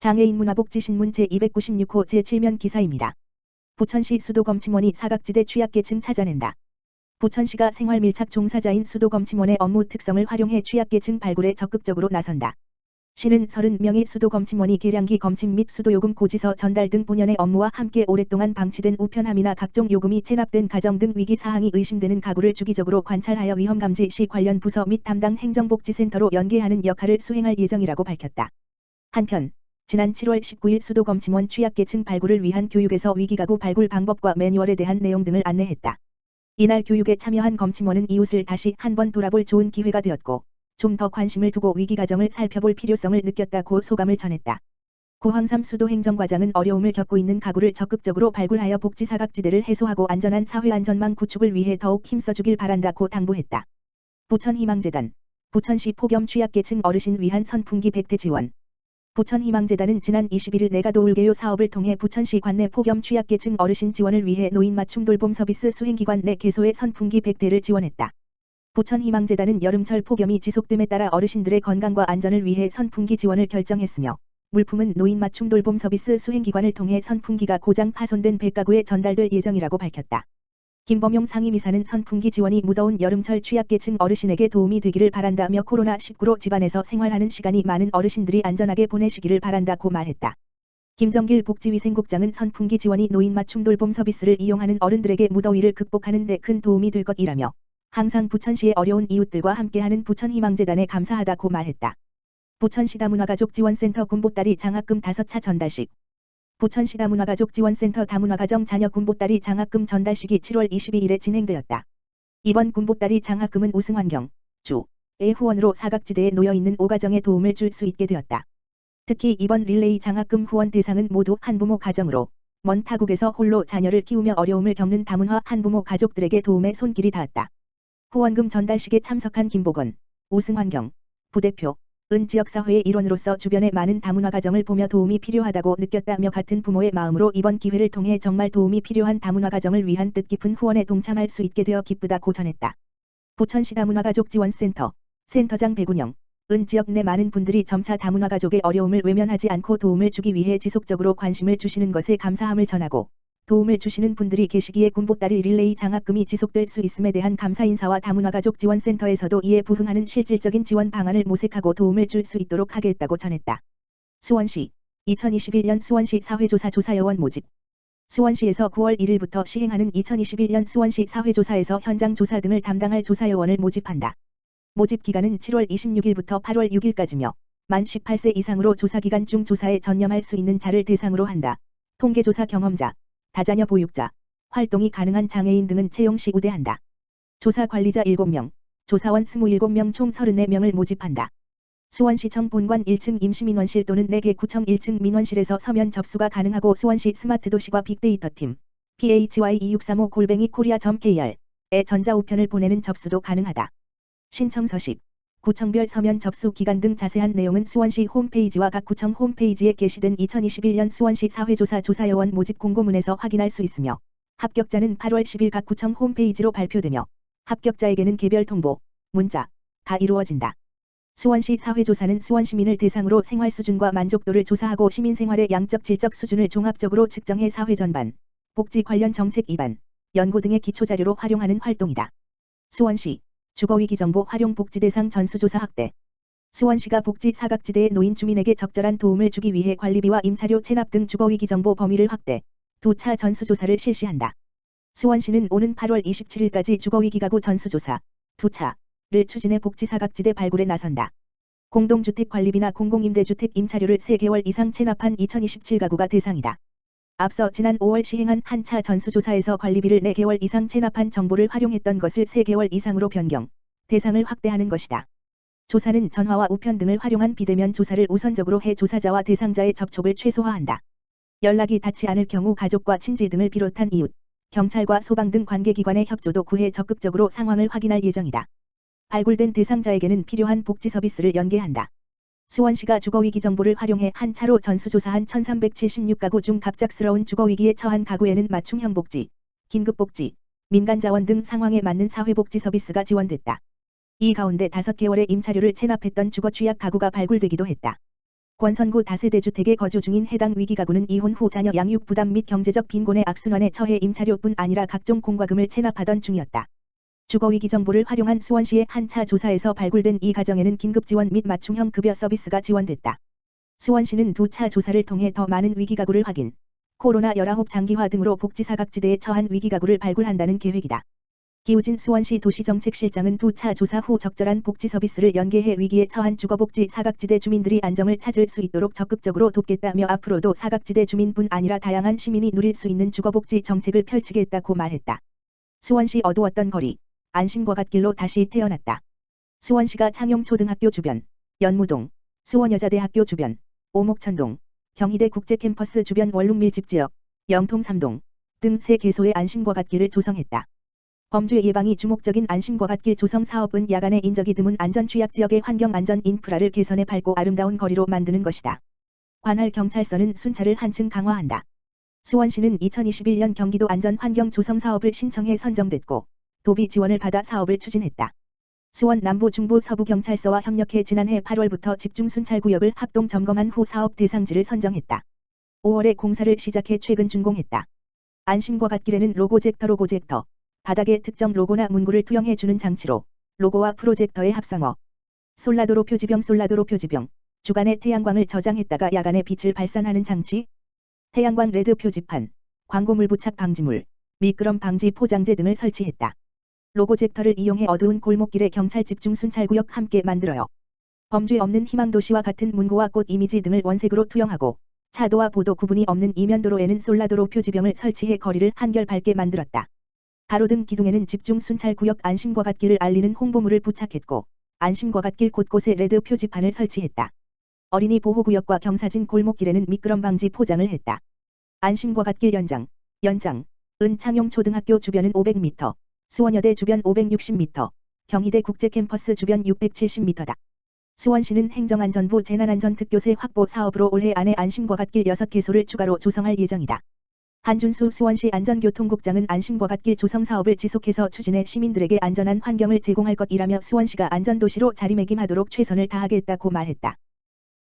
장애인 문화복지신문 제296호 제7면 기사입니다. 부천시 수도검침원이 사각지대 취약계층 찾아낸다. 부천시가 생활밀착 종사자인 수도검침원의 업무 특성을 활용해 취약계층 발굴에 적극적으로 나선다. 시는 30명의 수도검침원이 계량기 검침 및 수도요금 고지서 전달 등 본연의 업무와 함께 오랫동안 방치된 우편함이나 각종 요금이 체납된 가정 등 위기사항이 의심되는 가구를 주기적으로 관찰하여 위험감지 시 관련 부서 및 담당 행정복지센터로 연계하는 역할을 수행할 예정이라고 밝혔다. 한편 지난 7월 19일 수도검침원 취약계층 발굴을 위한 교육에서 위기가구 발굴 방법과 매뉴얼에 대한 내용 등을 안내했다. 이날 교육에 참여한 검침원은 이웃을 다시 한번 돌아볼 좋은 기회가 되었고 좀 더 관심을 두고 위기가정을 살펴볼 필요성을 느꼈다고 소감을 전했다. 구황삼 수도행정과장은 어려움을 겪고 있는 가구를 적극적으로 발굴하여 복지사각지대를 해소하고 안전한 사회안전망 구축을 위해 더욱 힘써주길 바란다고 당부했다. 부천희망재단, 부천시 폭염 취약계층 어르신 위한 선풍기 100대 지원. 부천희망재단은 지난 21일 내가 도울게요 사업을 통해 부천시 관내 폭염 취약계층 어르신 지원을 위해 노인 맞춤 돌봄 서비스 수행기관 내 개소의 선풍기 100대를 지원했다. 부천희망재단은 여름철 폭염이 지속됨에 따라 어르신들의 건강과 안전을 위해 선풍기 지원을 결정했으며 물품은 노인 맞춤 돌봄 서비스 수행기관을 통해 선풍기가 고장 파손된 100가구에 전달될 예정이라고 밝혔다. 김범용 상임이사는 선풍기 지원이 무더운 여름철 취약계층 어르신에게 도움이 되기를 바란다며 코로나19로 집안에서 생활하는 시간이 많은 어르신들이 안전하게 보내시기를 바란다고 말했다. 김정길 복지위생국장은 선풍기 지원이 노인 맞춤 돌봄 서비스를 이용하는 어른들에게 무더위를 극복하는 데 큰 도움이 될 것이라며 항상 부천시의 어려운 이웃들과 함께하는 부천희망재단에 감사하다고 말했다. 부천시 다문화가족지원센터 군보따리 장학금 5차 전달식. 부천시 다문화가족지원센터 다문화가정 자녀 군보따리 장학금 전달식이 7월 22일에 진행되었다. 이번 군보따리 장학금은 우승환경, 주의 후원으로 사각지대에 놓여있는 5가정에 도움을 줄 수 있게 되었다. 특히 이번 릴레이 장학금 후원 대상은 모두 한부모 가정으로 먼 타국에서 홀로 자녀를 키우며 어려움을 겪는 다문화 한부모 가족들에게 도움의 손길이 닿았다. 후원금 전달식에 참석한 김보건, 우승환경, 부대표, 은 지역사회의 일원으로서 주변의 많은 다문화 가정을 보며 도움이 필요하다고 느꼈다며 같은 부모의 마음으로 이번 기회를 통해 정말 도움이 필요한 다문화 가정을 위한 뜻깊은 후원에 동참할 수 있게 되어 기쁘다고 전했다. 부천시 다문화가족지원센터, 센터장 배군영, 은 지역 내 많은 분들이 점차 다문화 가족의 어려움을 외면하지 않고 도움을 주기 위해 지속적으로 관심을 주시는 것에 감사함을 전하고 도움을 주시는 분들이 계시기에 군보따리 릴레이 장학금이 지속될 수 있음에 대한 감사 인사와 다문화가족지원센터에서도 이에 부응하는 실질적인 지원 방안을 모색하고 도움을 줄 수 있도록 하겠다고 전했다. 수원시 2021년 수원시 사회조사 조사요원 모집. 수원시에서 9월 1일부터 시행하는 2021년 수원시 사회조사에서 현장 조사 등을 담당할 조사요원을 모집한다. 모집 기간은 7월 26일부터 8월 6일까지며 만 18세 이상으로 조사기간 중 조사에 전념할 수 있는 자를 대상으로 한다. 통계조사 경험자, 다자녀 보육자, 활동이 가능한 장애인 등은 채용 시 우대한다. 조사 관리자 7명, 조사원 27명 총 34명을 모집한다. 수원시청 본관 1층 임시민원실 또는 4개 구청 1층 민원실에서 서면 접수가 가능하고 수원시 스마트도시과 빅데이터팀 phy2635@korea.kr에 전자우편을 보내는 접수도 가능하다. 신청 서식, 구청별 서면 접수 기간 등 자세한 내용은 수원시 홈페이지와 각 구청 홈페이지에 게시된 2021년 수원시 사회조사 조사요원 모집 공고문에서 확인할 수 있으며 합격자는 8월 10일 각 구청 홈페이지로 발표되며 합격자에게는 개별 통보, 문자가 이루어진다. 수원시 사회조사는 수원시민을 대상으로 생활 수준과 만족도를 조사하고 시민생활의 양적 질적 수준을 종합적으로 측정해 사회 전반, 복지 관련 정책 입안, 연구 등의 기초자료로 활용하는 활동이다. 수원시 주거위기 정보 활용 복지대상 전수조사 확대. 수원시가 복지 사각지대의 노인 주민에게 적절한 도움을 주기 위해 관리비와 임차료 체납 등 주거위기 정보 범위를 확대, 2차 전수조사를 실시한다. 수원시는 오는 8월 27일까지 주거위기 가구 전수조사, 2차를 추진해 복지 사각지대 발굴에 나선다. 공동주택 관리비나 공공임대주택 임차료를 3개월 이상 체납한 2027가구가 대상이다. 앞서 지난 5월 시행한 한차 전수조사에서 관리비를 4개월 이상 체납한 정보를 활용했던 것을 3개월 이상으로 변경, 대상을 확대하는 것이다. 조사는 전화와 우편 등을 활용한 비대면 조사를 우선적으로 해 조사자와 대상자의 접촉을 최소화한다. 연락이 닿지 않을 경우 가족과 친지 등을 비롯한 이웃, 경찰과 소방 등 관계기관의 협조도 구해 적극적으로 상황을 확인할 예정이다. 발굴된 대상자에게는 필요한 복지 서비스를 연계한다. 수원시가 주거위기 정보를 활용해 한 차로 전수조사한 1376가구 중 갑작스러운 주거위기에 처한 가구에는 맞춤형 복지, 긴급복지, 민간자원 등 상황에 맞는 사회복지 서비스가 지원됐다. 이 가운데 5개월의 임차료를 체납했던 주거 취약 가구가 발굴되기도 했다. 권선구 다세대 주택에 거주 중인 해당 위기가구는 이혼 후 자녀 양육 부담 및 경제적 빈곤의 악순환에 처해 임차료뿐 아니라 각종 공과금을 체납하던 중이었다. 주거위기 정보를 활용한 수원시의 한 차 조사에서 발굴된 이 가정에는 긴급지원 및 맞춤형 급여 서비스가 지원됐다. 수원시는 두 차 조사를 통해 더 많은 위기가구를 확인, 코로나19 장기화 등으로 복지사각지대에 처한 위기가구를 발굴한다는 계획이다. 기우진 수원시 도시정책실장은 두 차 조사 후 적절한 복지 서비스를 연계해 위기에 처한 주거복지 사각지대 주민들이 안정을 찾을 수 있도록 적극적으로 돕겠다며 앞으로도 사각지대 주민뿐 아니라 다양한 시민이 누릴 수 있는 주거복지 정책을 펼치겠다고 말했다. 수원시 어두웠던 거리, 안심과 갓길로 다시 태어났다. 수원시가 창용초등학교 주변, 연무동, 수원여자대학교 주변, 오목천동, 경희대 국제캠퍼스 주변 원룸 밀집 지역, 영통 3동 등 3개소의 안심과 갓길을 조성했다. 범죄 예방이 주목적인 안심과 갓길 조성 사업은 야간에 인적이 드문 안전 취약 지역의 환경 안전 인프라를 개선해 밝고 아름다운 거리로 만드는 것이다. 관할 경찰서는 순찰을 한층 강화한다. 수원시는 2021년 경기도 안전 환경 조성 사업을 신청해 선정됐고 도비 지원을 받아 사업을 추진했다. 수원 남부 중부 서부 경찰서와 협력해 지난해 8월부터 집중 순찰 구역을 합동 점검한 후 사업 대상지를 선정했다. 5월에 공사를 시작해 최근 준공했다. 안심과 갓길에는 로고젝터, 바닥에 특정 로고나 문구를 투영해주는 장치로 로고와 프로젝터의 합성어, 솔라도로 표지병, 주간에 태양광을 저장했다가 야간에 빛을 발산하는 장치, 태양광 레드 표지판, 광고물 부착 방지물, 미끄럼 방지 포장재 등을 설치했다. 로고젝터를 이용해 어두운 골목길에 경찰 집중 순찰구역 함께 만들어요. 범죄 없는 희망도시와 같은 문구와 꽃 이미지 등을 원색으로 투영하고 차도와 보도 구분이 없는 이면도로에는 솔라도로 표지병을 설치해 거리를 한결 밝게 만들었다. 가로등 기둥에는 집중 순찰구역 안심과 갓길을 알리는 홍보물을 부착했고 안심과 갓길 곳곳에 레드 표지판을 설치했다. 어린이 보호구역과 경사진 골목길에는 미끄럼 방지 포장을 했다. 안심과 갓길 연장, 은창용초등학교 주변은 500m, 수원여대 주변 560m, 경희대 국제캠퍼스 주변 670m다. 수원시는 행정안전부 재난안전특교세 확보 사업으로 올해 안에 안심과 갓길 6개소를 추가로 조성할 예정이다. 한준수 수원시 안전교통국장은 안심과 갓길 조성 사업을 지속해서 추진해 시민들에게 안전한 환경을 제공할 것이라며 수원시가 안전도시로 자리매김하도록 최선을 다하겠다고 말했다.